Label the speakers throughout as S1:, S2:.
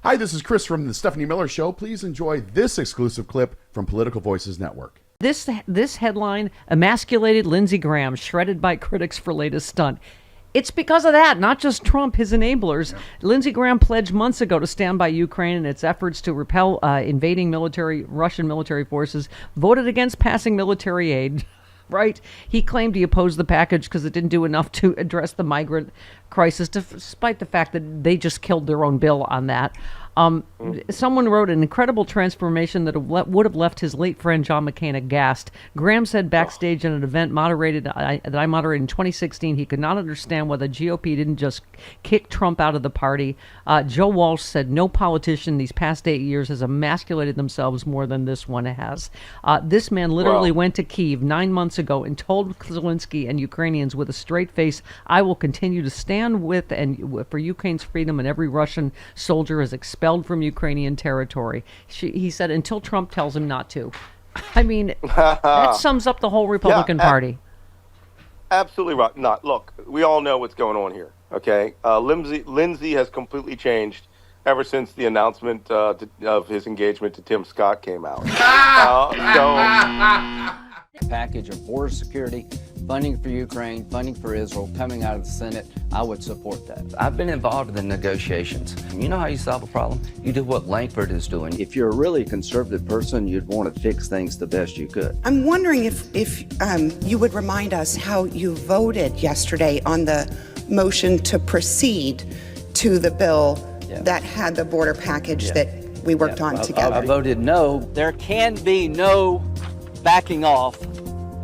S1: Hi, this is Chris from the Stephanie Miller Show. Please enjoy this exclusive clip from Political Voices Network.
S2: This headline, Emasculated Lindsey Graham, shredded by critics for latest stunt. It's because of that, not just Trump, his enablers. Yeah. Lindsey Graham pledged months ago to stand by Ukraine in its efforts to repel invading Russian military forces, voted against passing military aid. Right? He claimed he opposed the package because it didn't do enough to address the migrant crisis, despite the fact that they just killed their own bill on that. Someone wrote an incredible transformation that would have left his late friend John McCain aghast. Graham said backstage at an event that I moderated in 2016, he could not understand why the GOP didn't just kick Trump out of the party. Joe Walsh said no politician these past 8 years has emasculated themselves more than this one has. This man literally went to Kyiv 9 months ago and told Zelensky and Ukrainians with a straight face, I will continue to stand with and for Ukraine's freedom, and every Russian soldier is expelled from Ukrainian territory. He said until Trump tells him not to. I mean, that sums up the whole Republican Party.
S3: Absolutely right. Look, we all know what's going on here. Okay, Lindsey has completely changed ever since the announcement of his engagement to Tim Scott came out.
S4: Package of border security, funding for Ukraine, funding for Israel, coming out of the Senate, I would support that.
S5: I've been involved in the negotiations. You know how you solve a problem? You do what Langford is doing.
S6: If you're a really conservative person, you'd want to fix things the best you could.
S7: I'm wondering if you would remind us how you voted yesterday on the motion to proceed to the bill that had the border package that we worked on together.
S4: I voted no. There can be no backing off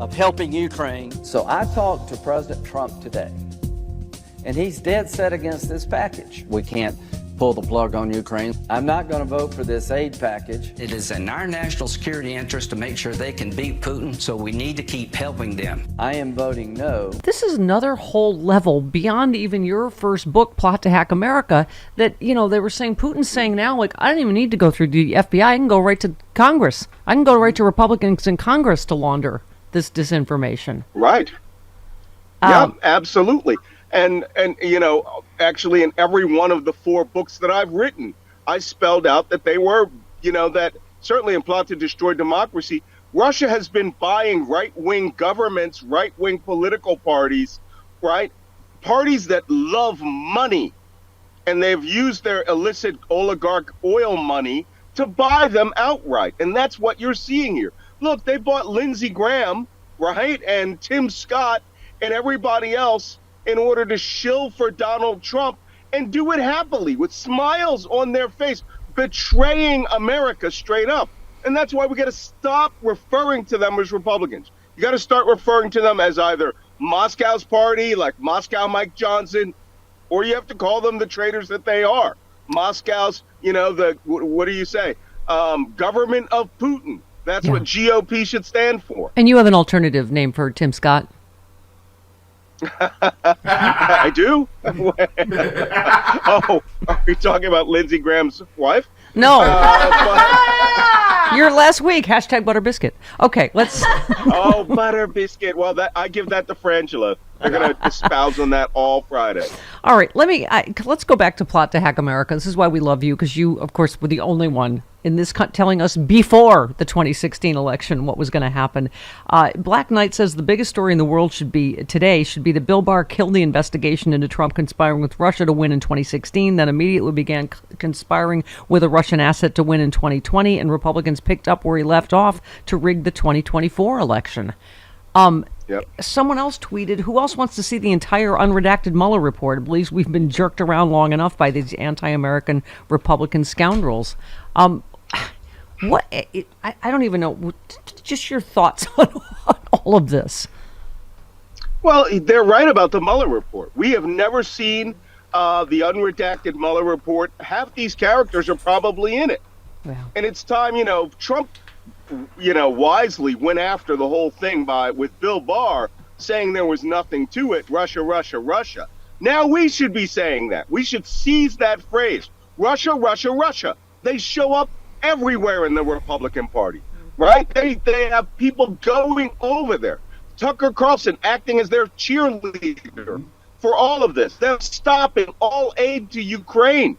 S4: of helping Ukraine. So I talked to President Trump today, and he's dead set against this package. We can't pull the plug on Ukraine. I'm not going to vote for this aid package.
S5: It is in our national security interest to make sure they can beat Putin, so we need to keep helping them.
S4: I am voting no.
S2: This is another whole level beyond even your first book, Plot to Hack America, that, you know, they were saying, Putin's saying now, like, I don't even need to go through the FBI. I can go right to Congress. I can go right to Republicans in Congress to launder this disinformation.
S3: Right. Yeah, absolutely. And you know, actually in every one of the 4 books that I've written, I spelled out that they were, you know, that certainly in Plot to Destroy Democracy, Russia has been buying right-wing governments, right-wing political parties, right? Parties that love money. And they've used their illicit oligarch oil money to buy them outright. And that's what you're seeing here. Look, they bought Lindsey Graham, right? And Tim Scott and everybody else in order to shill for Donald Trump and do it happily with smiles on their face, betraying America straight up. And that's why we got to stop referring to them as Republicans. You got to start referring to them as either Moscow's party, like Moscow Mike Johnson, or you have to call them the traitors that they are. Moscow's, you know, what do you say? Government of Putin. That's what GOP should stand for.
S2: And you have an alternative name for Tim Scott?
S3: I do? Oh, are we talking about Lindsey Graham's wife?
S2: No. Your last week, hashtag Butter Biscuit. Okay, let's...
S3: Oh, Butter Biscuit. Well, I give that to Frangela. They're going to espouse on that all Friday.
S2: All right, let's go back to Plot to Hack America. This is why we love you, because you, of course, were the only one in this telling us before the 2016 election what was going to happen. Black Knight says the biggest story in the world should be that Bill Barr killed the investigation into Trump conspiring with Russia to win in 2016, then immediately began conspiring with a Russian asset to win in 2020, and Republicans picked up where he left off to rig the 2024 election. Someone else tweeted, who else wants to see the entire unredacted Mueller report? Believes we've been jerked around long enough by these anti-American Republican scoundrels. I don't even know. Just your thoughts on all of this.
S3: Well, they're right about the Mueller report. We have never seen the unredacted Mueller report. Half these characters are probably in it. Wow. And it's time, you know, Trump, you know, wisely went after the whole thing with Bill Barr saying there was nothing to it. Russia, Russia, Russia. Now we should be saying that. We should seize that phrase. Russia, Russia, Russia. They show up everywhere in the Republican Party, right? They have people going over there. Tucker Carlson acting as their cheerleader for all of this. They're stopping all aid to Ukraine.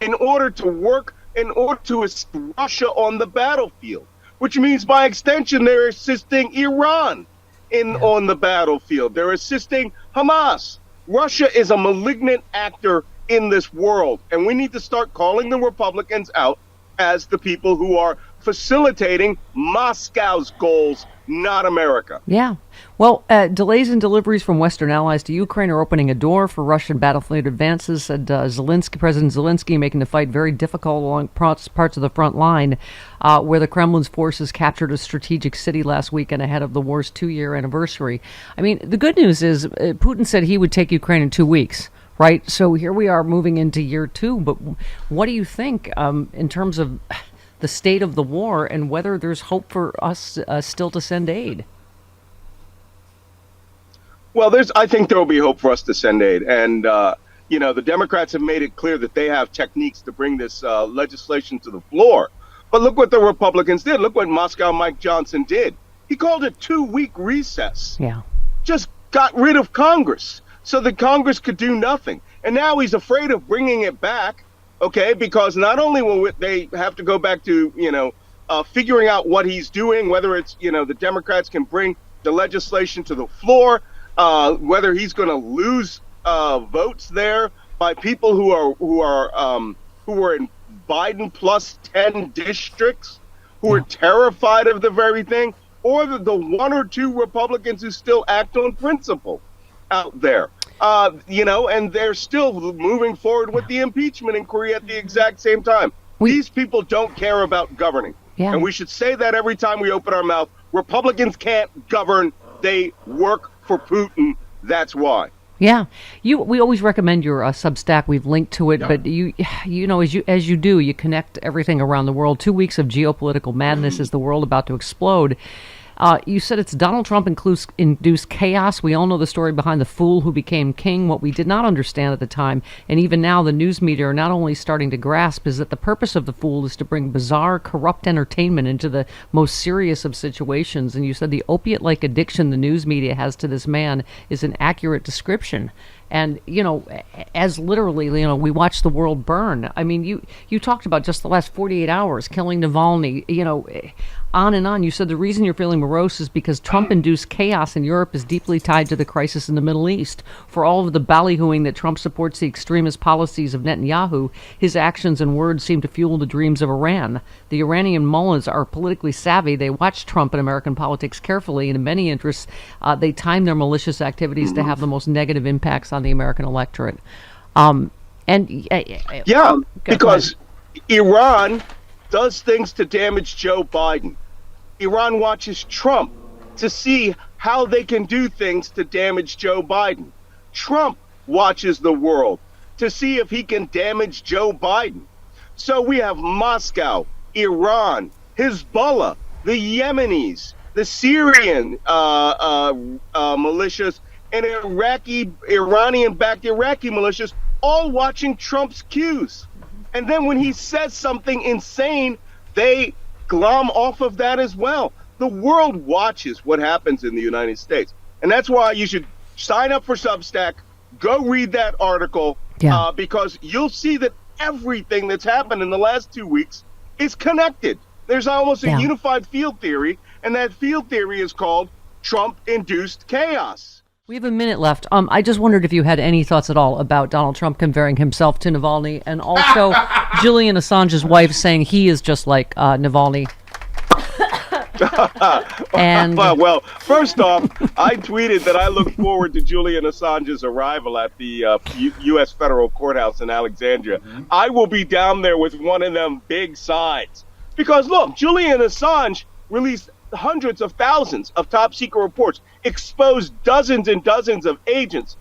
S3: in order to assist Russia on the battlefield, which means by extension they're assisting Iran on the battlefield. They're assisting Hamas. Russia is a malignant actor in this world, and we need to start calling the Republicans out as the people who are facilitating Moscow's goals, not America.
S2: Yeah. Well, delays in deliveries from Western allies to Ukraine are opening a door for Russian battlefield advances, said President Zelensky, making the fight very difficult along parts of the front line, where the Kremlin's forces captured a strategic city last weekend ahead of the war's 2-year anniversary. I mean, the good news is Putin said he would take Ukraine in 2 weeks. Right, so here we are moving into year 2. But what do you think in terms of the state of the war and whether there's hope for us still to send aid?
S3: Well, I think there will be hope for us to send aid, and the Democrats have made it clear that they have techniques to bring this legislation to the floor. But look what the Republicans did. Look what Moscow Mike Johnson did. He called a 2-week recess.
S2: Yeah,
S3: just got rid of Congress, so that Congress could do nothing. And now he's afraid of bringing it back, okay, because not only will they have to go back to, figuring out what he's doing, whether it's, the Democrats can bring the legislation to the floor, whether he's going to lose votes there by people who are in Biden plus 10 districts, who are terrified of the very thing, or the 1 or 2 Republicans who still act on principle out there, and they're still moving forward with the impeachment inquiry at the exact same time. These people don't care about governing.
S2: Yeah.
S3: And we should say that every time we open our mouth. Republicans can't govern. They work for Putin. That's why.
S2: Yeah, we always recommend your Substack. We've linked to it, but as you do, you connect everything around the world. 2 weeks of geopolitical madness is the world about to explode. You said it's Donald Trump induced chaos. We all know the story behind the fool who became king. What we did not understand at the time, and even now the news media are not only starting to grasp, is that the purpose of the fool is to bring bizarre, corrupt entertainment into the most serious of situations. And you said the opiate-like addiction the news media has to this man is an accurate description. And, as literally, we watch the world burn. I mean, you talked about just the last 48 hours, killing Navalny, on and on. You said the reason you're feeling morose is because Trump-induced chaos in Europe is deeply tied to the crisis in the Middle East. For all of the ballyhooing that Trump supports the extremist policies of Netanyahu, his actions and words seem to fuel the dreams of Iran. The Iranian mullahs are politically savvy. They watch Trump and American politics carefully, and in many interests, they time their malicious activities to have the most negative impacts on the American electorate.
S3: Because Iran does things to damage Joe Biden. Iran watches Trump to see how they can do things to damage Joe Biden. Trump watches the world to see if he can damage Joe Biden. So we have Moscow, Iran, Hezbollah, the Yemenis, the Syrian militias, and Iranian-backed Iraqi militias all watching Trump's cues. And then when he says something insane, they glom off of that as well. The world watches what happens in the United States. And that's why you should sign up for Substack, go read that article, because you'll see that everything that's happened in the last 2 weeks is connected. There's almost a unified field theory, and that field theory is called Trump-induced chaos.
S2: We have a minute left. I just wondered if you had any thoughts at all about Donald Trump comparing himself to Navalny, and also Julian Assange's wife saying he is just like Navalny.
S3: Well, first off, I tweeted that I look forward to Julian Assange's arrival at the U.S. federal courthouse in Alexandria. I will be down there with one of them big signs. Because, look, Julian Assange released hundreds of thousands of top secret reports, exposed dozens and dozens of agents,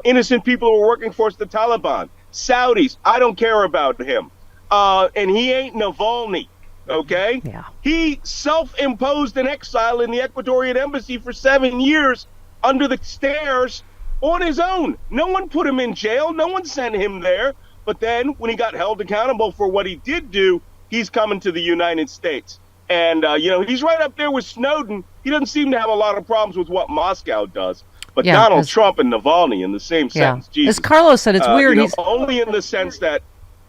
S3: innocent people who were working for the Taliban, Saudis. I don't care about him. And he ain't Navalny, okay?
S2: Yeah.
S3: He self-imposed an exile in the Ecuadorian embassy for 7 years under the stairs on his own. No one put him in jail. No one sent him there. But then when he got held accountable for what he did do, he's coming to the United States. And, he's right up there with Snowden. He doesn't seem to have a lot of problems with what Moscow does. But Donald Trump and Navalny in the same sentence. Jesus.
S2: As Carlos said, it's weird.
S3: Only in the sense that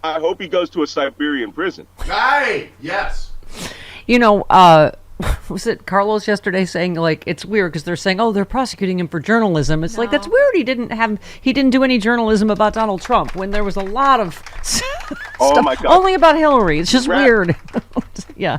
S3: I hope he goes to a Siberian prison.
S1: Hey, yes.
S2: You know, was it Carlos yesterday saying, like, it's weird because they're saying, oh, they're prosecuting him for journalism. It's like, that's weird. He didn't do any journalism about Donald Trump when there was a lot of stuff
S3: my God.
S2: only about Hillary. It's just weird. Yeah.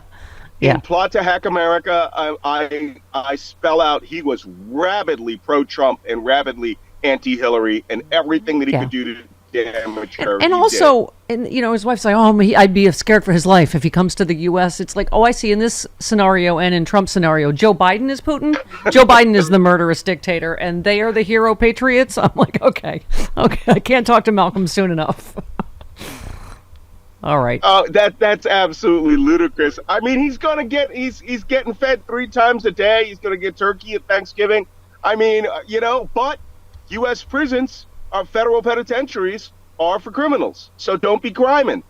S3: In Plot to Hack America, I spell out he was rabidly pro-Trump and rabidly anti-Hillary, and everything that he could do to damage her.
S2: And also, and you know, his wife's like, oh, I'd be scared for his life if he comes to the U.S. It's like, oh, I see. In this scenario and in Trump's scenario, Joe Biden is Putin. Joe Biden is the murderous dictator, and they are the hero patriots. I'm like, okay, I can't talk to Malcolm soon enough. All right.
S3: Oh, that's absolutely ludicrous. I mean, he's getting fed 3 times a day. He's going to get turkey at Thanksgiving. I mean, but U.S. prisons, federal penitentiaries, are for criminals. So don't be criming.